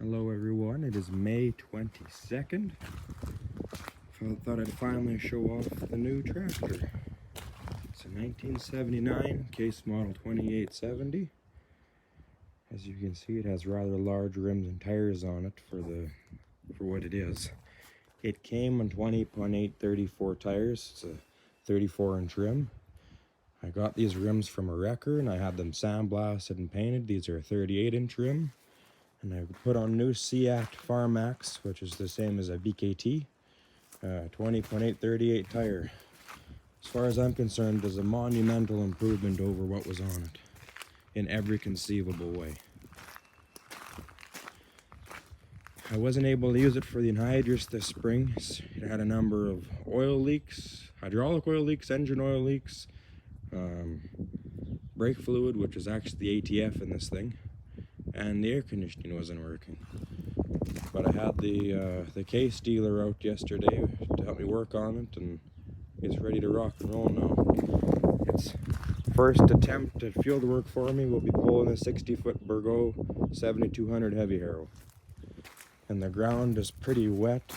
Hello everyone, it is May 22nd. I thought I'd finally show off the new tractor. It's a 1979 case model 2870. As you can see, it has rather large rims and tires on it for what it is. It came on 20.8 34 tires. It's a 34-inch rim. I got these rims from a wrecker and I had them sandblasted and painted. These are a 38-inch rim. And I put on new C-Act Farm Max, which is the same as a BKT, 20.8 38 tire. As far as I'm concerned, it's a monumental improvement over what was on it, in every conceivable way. I wasn't able to use it for the anhydrous this spring. It had a number of oil leaks, hydraulic oil leaks, engine oil leaks, brake fluid, which is actually the ATF in this thing, and the air conditioning wasn't working. But I had the case dealer out yesterday to help me work on it, and it's ready to rock and roll now. Its first attempt at field work for me will be pulling a 60-foot Bourgault 7200 heavy harrow. And the ground is pretty wet,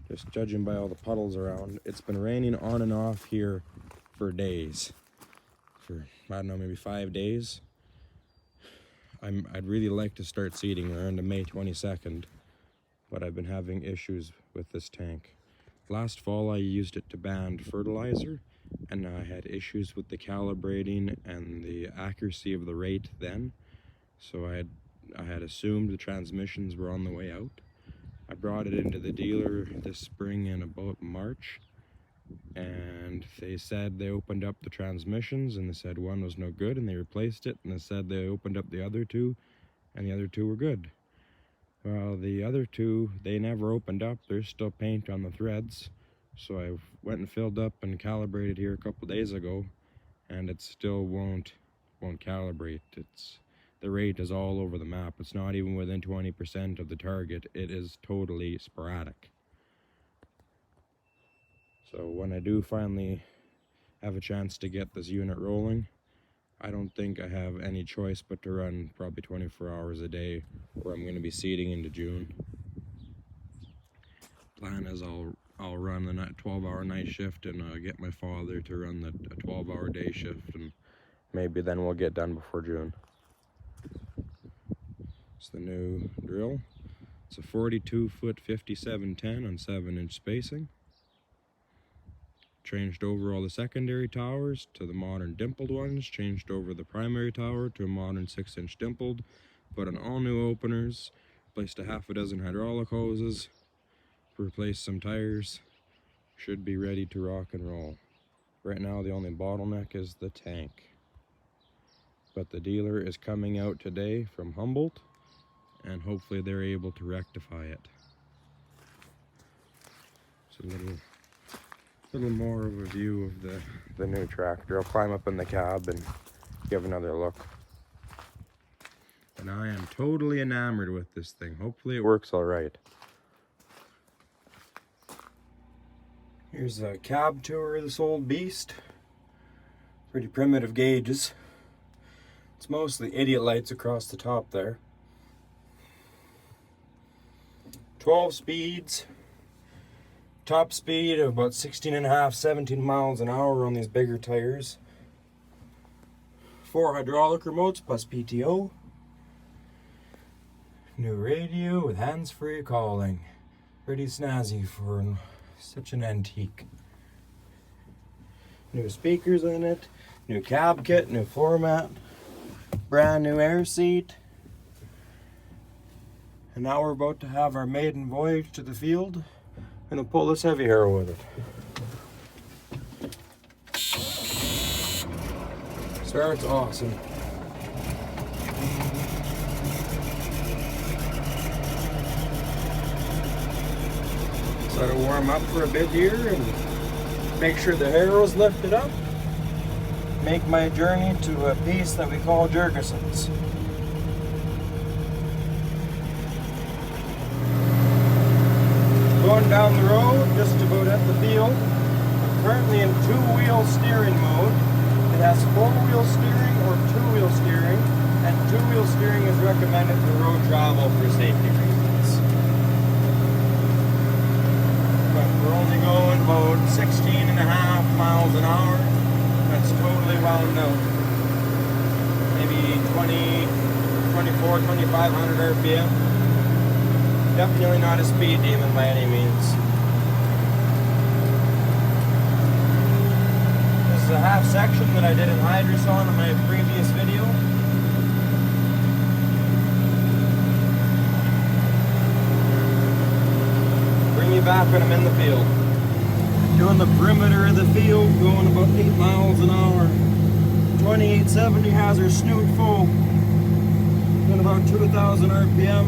just judging by all the puddles around. It's been raining on and off here for days. For, I don't know, maybe 5 days. I'd really like to start seeding. We're into May 22nd, but I've been having issues with this tank. Last fall I used it to band fertilizer, and I had issues with the calibrating and the accuracy of the rate then. So I had assumed the transmissions were on the way out. I brought it into the dealer this spring in about March, and they said they opened up the transmissions and they said one was no good and they replaced it, and they said they opened up the other two and the other two were good. Well, the other two, they never opened up. There's still paint on the threads. So I went and filled up and calibrated here a couple days ago, and it still won't calibrate. The rate is all over the map. It's not even within 20% of the target. It is totally sporadic. So when I do finally have a chance to get this unit rolling, I don't think I have any choice but to run probably 24 hours a day, or I'm going to be seeding into June. Plan is I'll run the 12-hour night shift and get my father to run the 12-hour day shift, and maybe then we'll get done before June. It's the new drill. It's a 42-foot 5710 on 7-inch spacing. Changed over all the secondary towers to the modern dimpled ones, changed over the primary tower to a modern 6-inch dimpled, put on all new openers, replaced a half a dozen hydraulic hoses, replaced some tires. Should be ready to rock and roll. Right now the only bottleneck is the tank. But the dealer is coming out today from Humboldt, and hopefully they're able to rectify it. It's a little more of a view of the new tractor. I'll climb up in the cab and give another look. And I am totally enamored with this thing. Hopefully it works all right. Here's a cab tour of this old beast. Pretty primitive gauges. It's mostly idiot lights across the top there. 12 speeds. Top speed of about 16.5, 17 miles an hour on these bigger tires. 4 hydraulic remotes plus PTO. New radio with hands-free calling. Pretty snazzy for such an antique. New speakers in it. New cab kit, new floor mat. Brand new air seat. And now we're about to have our maiden voyage to the field. And we'll pull this heavy harrow with it. Starts awesome. So to warm up for a bit here and make sure the harrow's lifted up. Make my journey to a piece that we call Jurgensen's. Going down the road, just about at the field. I'm currently in 2-wheel steering mode. It has 4-wheel steering or 2-wheel steering, And two-wheel steering is recommended for road travel for safety reasons. But we're only going about 16.5 miles an hour. That's totally wound out. Maybe 2,500 RPM. Definitely not a speed demon by any means. This is a half section that I did in Hydroson in my previous video. Bring you back when I'm in the field. Doing the perimeter of the field, going about 8 miles an hour. 2870 has her snoot full. Doing about 2,000 RPM.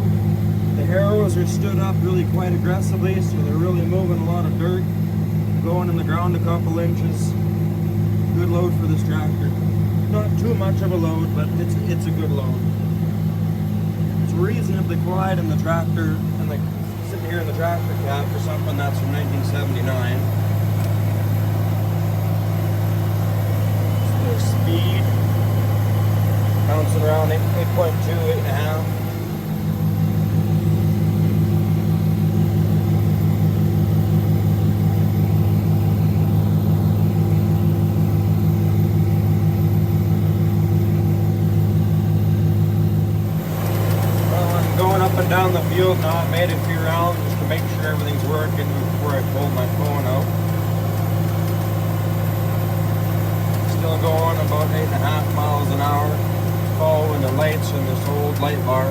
The harrows are stood up really quite aggressively, so they're really moving a lot of dirt. Going in the ground a couple inches. Good load for this tractor. Not too much of a load, but it's a good load. It's reasonably quiet in the tractor, and sitting here in the tractor cab for something that's from 1979. Speed bouncing around 8.2, 8.5. Well, I'm going up and down the field now. I made a few rounds just to make sure everything's working before I pull my phone out. Still going about 8.5 miles an hour, following the lights from this old light bar.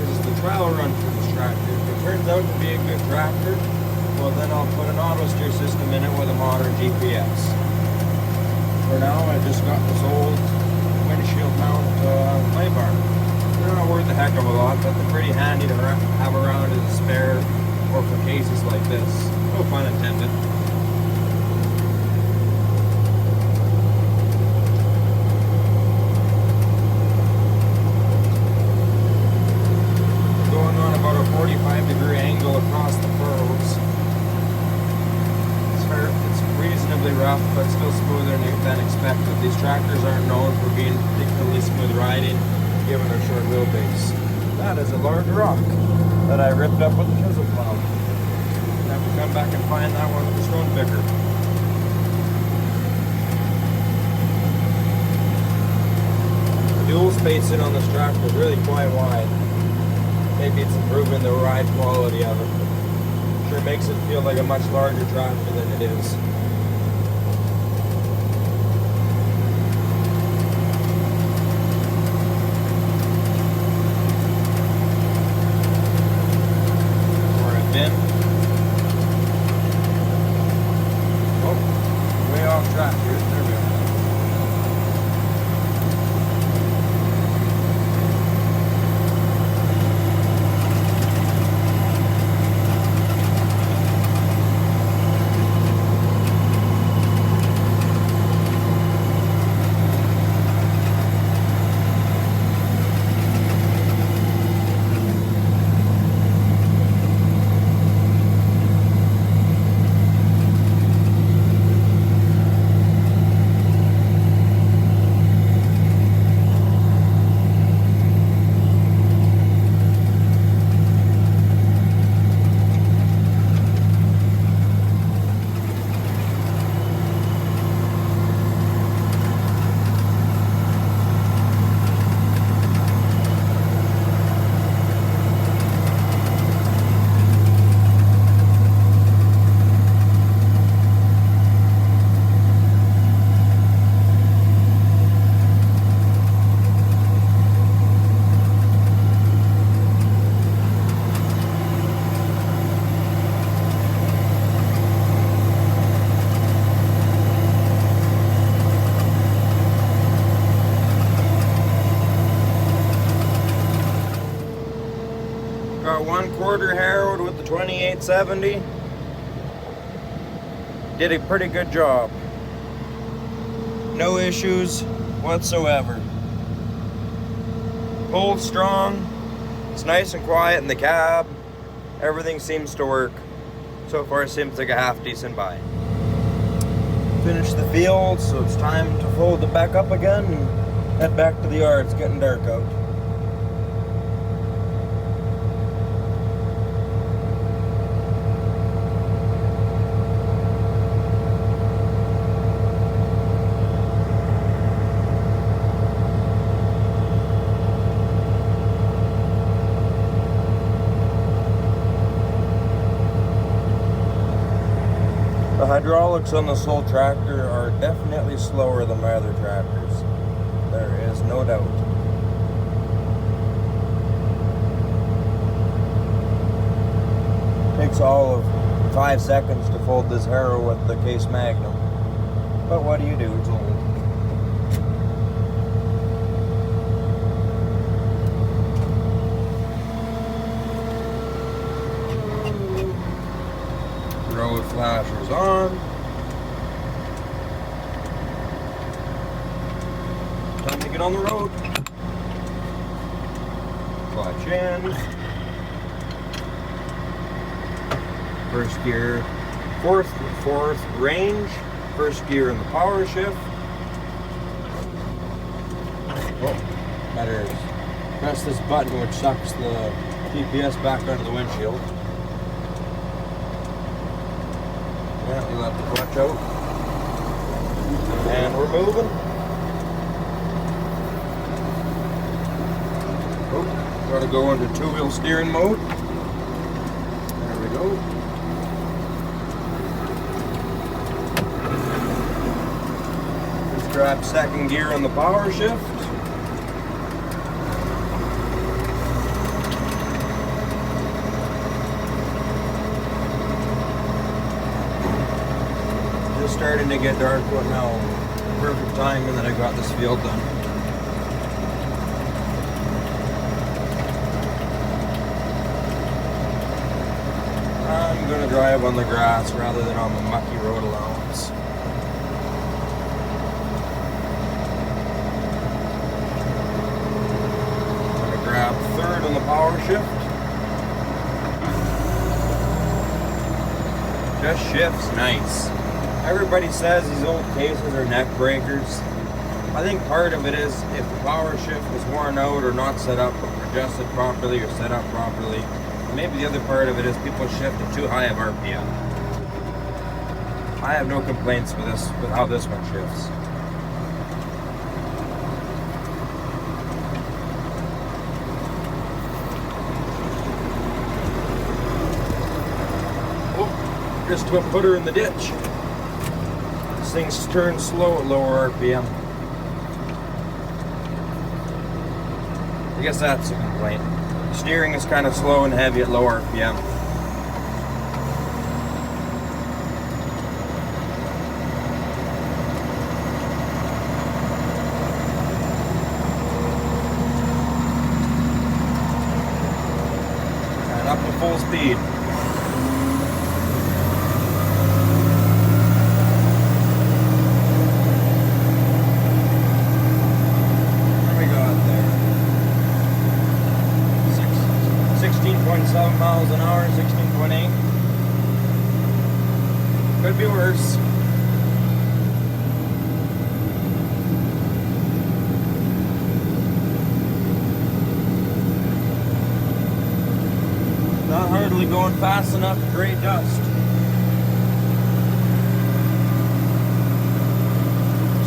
This is the trial run for this tractor. If it turns out to be a good tractor, well then I'll put an auto steer system in it with a modern GPS. For now, I just got this old windshield mount light bar. They're not worth a heck of a lot, but they're pretty handy to have around as a spare or for cases like this. No pun intended. About a 45-degree angle across the furrows. It's reasonably rough, but still smoother than expected. These tractors aren't known for being particularly smooth riding, given their short wheelbase. That is a large rock that I ripped up with the chisel plow. I have to come back and find that one with the stone picker. The dual spacing on this tractor is really quite wide. Maybe it's improving the ride quality of it. Sure makes it feel like a much larger tractor than it is. Where I've been. Oh, way off track here. There we go. Got 1/4 harrowed with the 2870. Did a pretty good job. No issues whatsoever. Pulled strong. It's nice and quiet in the cab. Everything seems to work. So far, it seems like a half decent buy. Finished the field, so it's time to fold it back up again and Head back to the yard, it's getting dark out. The hydraulics on this whole tractor are definitely slower than my other tractors. There is no doubt. Takes all of 5 seconds to fold this harrow with the case magnum. But what do you do? It's old. Road flashers on. Time to get on the road. Clutch in. First gear, fourth range. First gear in the power shift. Oh, better press this button which sucks the GPS back onto the windshield. Yeah, we let the clutch out. And we're moving. Oh, gotta go into two-wheel steering mode. There we go. Just grab second gear on the power shift. Starting to get dark, but now perfect timing that I got this field done. I'm gonna drive on the grass rather than on the mucky road allowance. I'm gonna grab third on the power shift. Just shifts nice. Everybody says these old cases are neck breakers. I think part of it is if the power shift was worn out or not set up or adjusted properly or set up properly. Maybe the other part of it is people shift at too high of RPM. I have no complaints with this, with how this one shifts. Oh, just to put her in the ditch. Things turn slow at lower RPM. I guess that's a complaint. Steering is kind of slow and heavy at low RPM. And up to full speed. Miles an hour, 16.8. Could be worse. Not hardly going fast enough to create dust.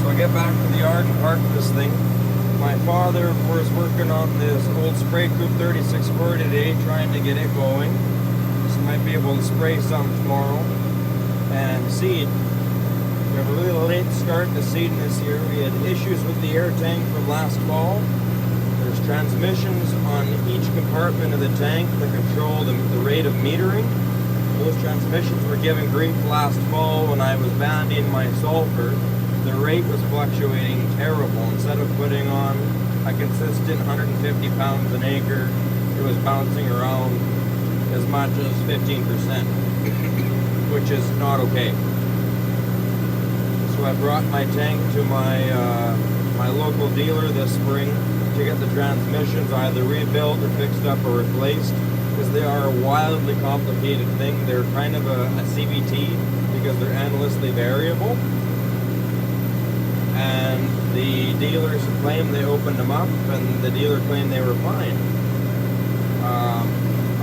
So I get back to the yard and park this thing. My father, of course, working on this old spray coupe 3640 today, trying to get it going. So might be able to spray some tomorrow and seed. We have a really late start to seeding this year. We had issues with the air tank from last fall. There's transmissions on each compartment of the tank that control the rate of metering. Those transmissions were giving grief last fall when I was banding my sulfur. The rate was fluctuating terrible. Instead of putting on a consistent 150 pounds an acre, it was bouncing around as much as 15%, which is not okay. So I brought my tank to my my local dealer this spring to get the transmissions either rebuilt or fixed up or replaced, because they are a wildly complicated thing. They're kind of a CVT because they're endlessly variable. and the dealers claimed they opened them up, and the dealer claimed they were fine.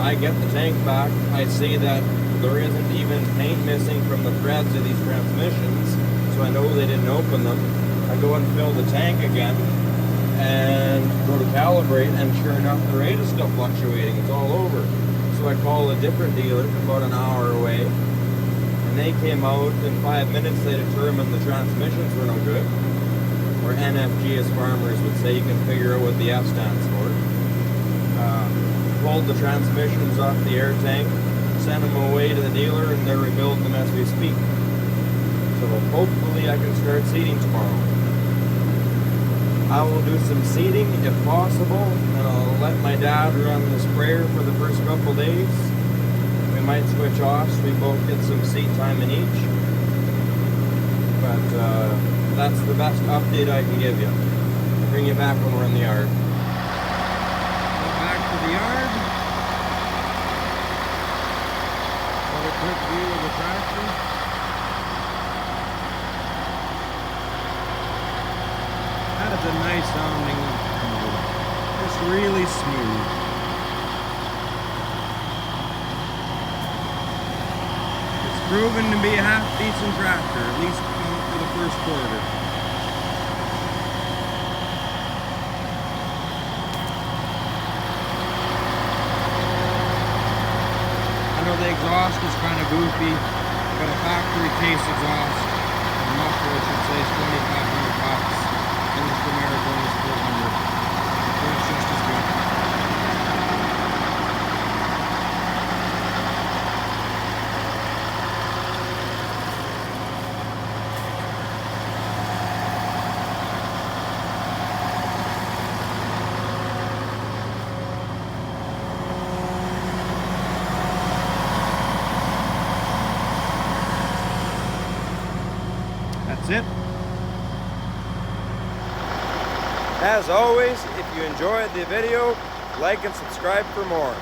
I get the tank back. I see that there isn't even paint missing from the threads of these transmissions, so I know they didn't open them. I go and fill the tank again and go to calibrate, and sure enough, the rate is still fluctuating. It's all over. So I call a different dealer about an hour away, and they came out. In 5 minutes they determined the transmissions were no good, or NFG as farmers would say. You can figure out what the F stands for. Pulled the transmissions off the air tank, sent them away to the dealer, and they're rebuilding them as we speak. So hopefully I can start seeding tomorrow. I will do some seeding if possible, and I'll let my dad run the sprayer for the first couple days. We might switch off so we both get some seed time in each. But that's the best update I can give you. I'll bring you back when we're in the yard. Go back to the yard. Another quick view of the tractor. That is a nice sounding motor. Just really smooth. It's proven to be a half decent tractor, at least for the first quarter. I know the exhaust is kind of goofy, but a factory case exhaust, a muffler I should say, is $2,500. And the American is $400. So it's just as good. That's it. As always, if you enjoyed the video, like and subscribe for more.